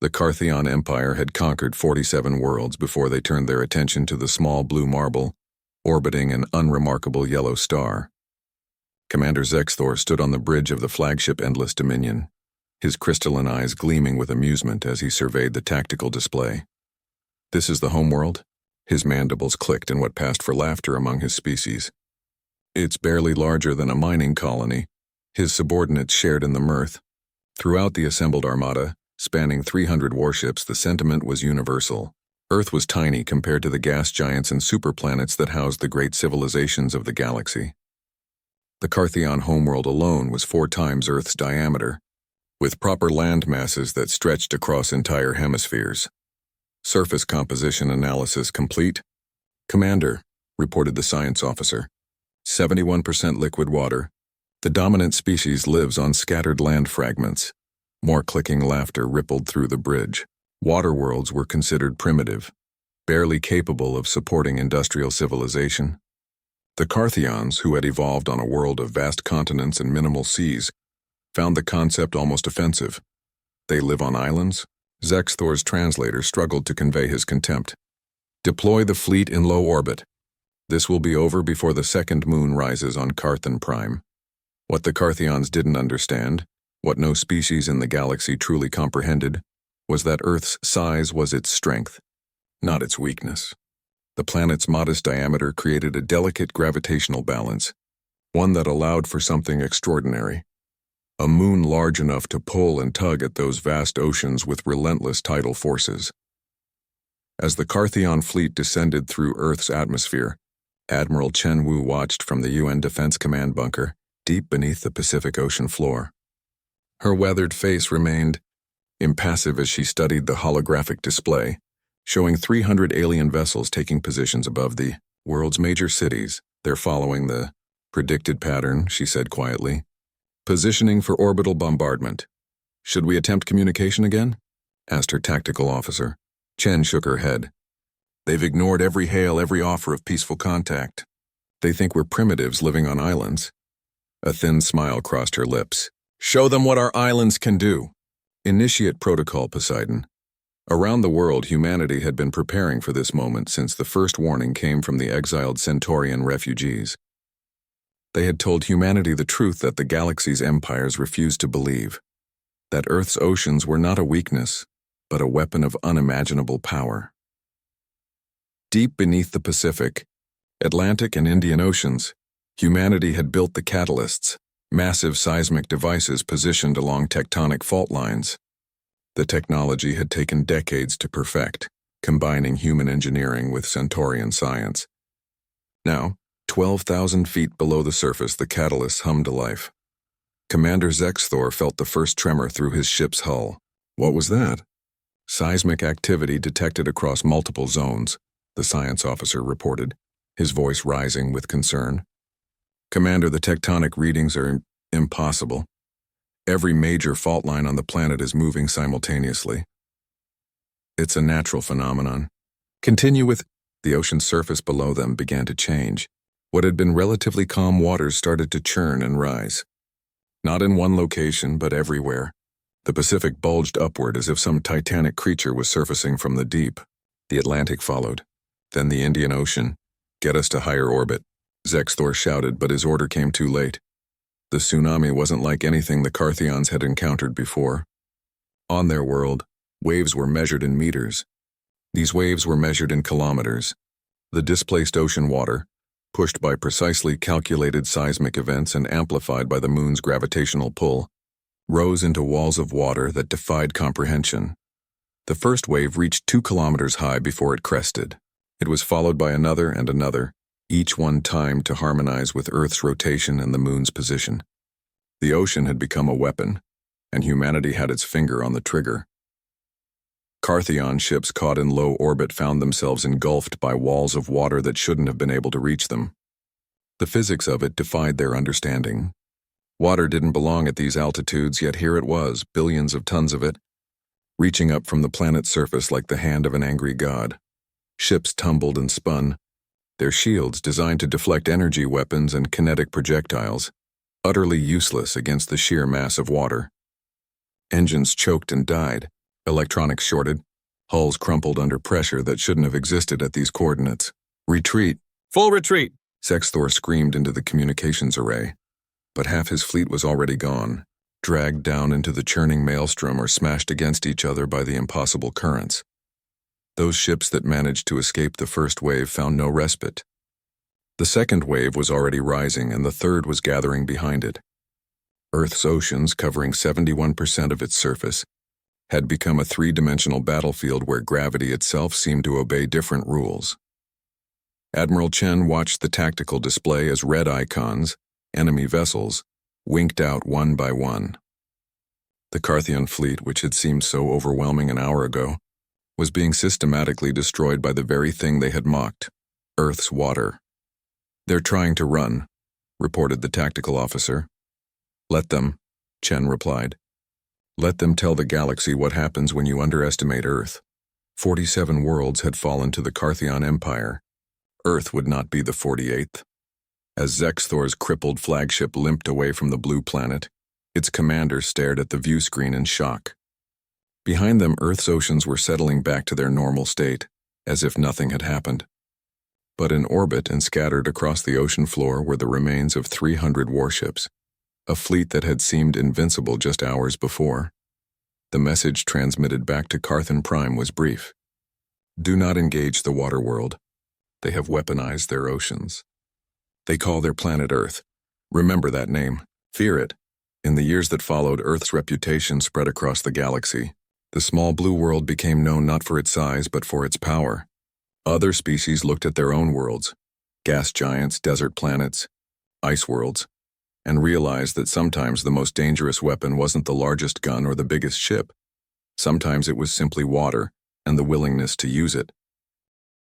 The Carthion Empire had conquered 47 worlds before they turned their attention to the small blue marble, orbiting an unremarkable yellow star. Commander Zexthor stood on the bridge of the flagship Endless Dominion, his crystalline eyes gleaming with amusement as he surveyed the tactical display. "This is the homeworld?" His mandibles clicked in what passed for laughter among his species. "It's barely larger than a mining colony," his subordinates shared in the mirth. Throughout the assembled armada, spanning 300 warships, the sentiment was universal. Earth was tiny compared to the gas giants and superplanets that housed the great civilizations of the galaxy. The Carthion homeworld alone was 4 times Earth's diameter, with proper land masses that stretched across entire hemispheres. "Surface composition analysis complete." "Commander," reported the science officer, 71% liquid water. The dominant species lives on scattered land fragments." More clicking laughter rippled through the bridge. Water worlds were considered primitive, barely capable of supporting industrial civilization. The Carthions, who had evolved on a world of vast continents and minimal seas, found the concept almost offensive. "They live on islands?" Zexthor's translator struggled to convey his contempt. "Deploy the fleet in low orbit. This will be over before the second moon rises on Carthon Prime." What the Carthions didn't understand, what no species in the galaxy truly comprehended, was that Earth's size was its strength, not its weakness. The planet's modest diameter created a delicate gravitational balance, one that allowed for something extraordinary. A moon large enough to pull and tug at those vast oceans with relentless tidal forces. As the Carthion fleet descended through Earth's atmosphere, Admiral Chen Wu watched from the UN Defense Command bunker, deep beneath the Pacific Ocean floor. Her weathered face remained impassive as she studied the holographic display, showing 300 alien vessels taking positions above the world's major cities. "They're following the predicted pattern," she said quietly. "Positioning for orbital bombardment." "Should we attempt communication again?" asked her tactical officer. Chen shook her head. "They've ignored every hail, every offer of peaceful contact. They think we're primitives living on islands." A thin smile crossed her lips. "Show them what our islands can do." Initiate protocol, Poseidon. Around the world, humanity had been preparing for this moment since the first warning came from the exiled Centaurian refugees. They had told humanity the truth that the galaxy's empires refused to believe, that Earth's oceans were not a weakness, but a weapon of unimaginable power. Deep beneath the Pacific, Atlantic and Indian Oceans, humanity had built the catalysts, massive seismic devices positioned along tectonic fault lines. The technology had taken decades to perfect, combining human engineering with Centaurian science. Now, 12,000 feet below the surface, the catalysts hummed to life. Commander Zexthor felt the first tremor through his ship's hull. What was that? Seismic activity detected across multiple zones, the science officer reported, his voice rising with concern. "Commander, the tectonic readings are impossible. Every major fault line on the planet is moving simultaneously. It's a natural phenomenon. Continue with..." The ocean's surface below them began to change. What had been relatively calm waters started to churn and rise. Not in one location, but everywhere. The Pacific bulged upward as if some titanic creature was surfacing from the deep. The Atlantic followed. Then the Indian Ocean. "Get us to higher orbit," Zexthor shouted, but his order came too late. The tsunami wasn't like anything the Carthions had encountered before. On their world, waves were measured in meters. These waves were measured in kilometers. The displaced ocean water, pushed by precisely calculated seismic events and amplified by the moon's gravitational pull, rose into walls of water that defied comprehension. The first wave reached 2 kilometers high before it crested. It was followed by another and another, each one timed to harmonize with Earth's rotation and the moon's position. The ocean had become a weapon, and humanity had its finger on the trigger. Carthion ships caught in low orbit found themselves engulfed by walls of water that shouldn't have been able to reach them. The physics of it defied their understanding. Water didn't belong at these altitudes, yet here it was, billions of tons of it, reaching up from the planet's surface like the hand of an angry god. Ships tumbled and spun, their shields designed to deflect energy weapons and kinetic projectiles, utterly useless against the sheer mass of water. Engines choked and died, Electronics shorted. Hulls crumpled under pressure that shouldn't have existed at these coordinates. Retreat! Full retreat! Sexthor screamed into the communications array. But half his fleet was already gone, dragged down into the churning maelstrom or smashed against each other by the impossible currents. Those ships that managed to escape the first wave found no respite. The second wave was already rising, and the third was gathering behind it. Earth's oceans, covering 71% of its surface, had become a three-dimensional battlefield where gravity itself seemed to obey different rules. Admiral Chen watched the tactical display as red icons, enemy vessels, winked out one by one. The Carthian fleet, which had seemed so overwhelming an hour ago, was being systematically destroyed by the very thing they had mocked, Earth's water. "They're trying to run," reported the tactical officer. "Let them," Chen replied. "Let them tell the galaxy what happens when you underestimate Earth." 47 worlds had fallen to the Carthian Empire. Earth would not be the 48th. As Zexthor's crippled flagship limped away from the blue planet, its commander stared at the view screen in shock. Behind them, Earth's oceans were settling back to their normal state, as if nothing had happened. But in orbit and scattered across the ocean floor were the remains of 300 warships, a fleet that had seemed invincible just hours before. The message transmitted back to Carthan Prime was brief. "Do not engage the water world. They have weaponized their oceans. They call their planet Earth. Remember that name. Fear it." In the years that followed, Earth's reputation spread across the galaxy. The small blue world became known not for its size but for its power. Other species looked at their own worlds, gas giants, desert planets, ice worlds, and realized that sometimes the most dangerous weapon wasn't the largest gun or the biggest ship. Sometimes it was simply water and the willingness to use it.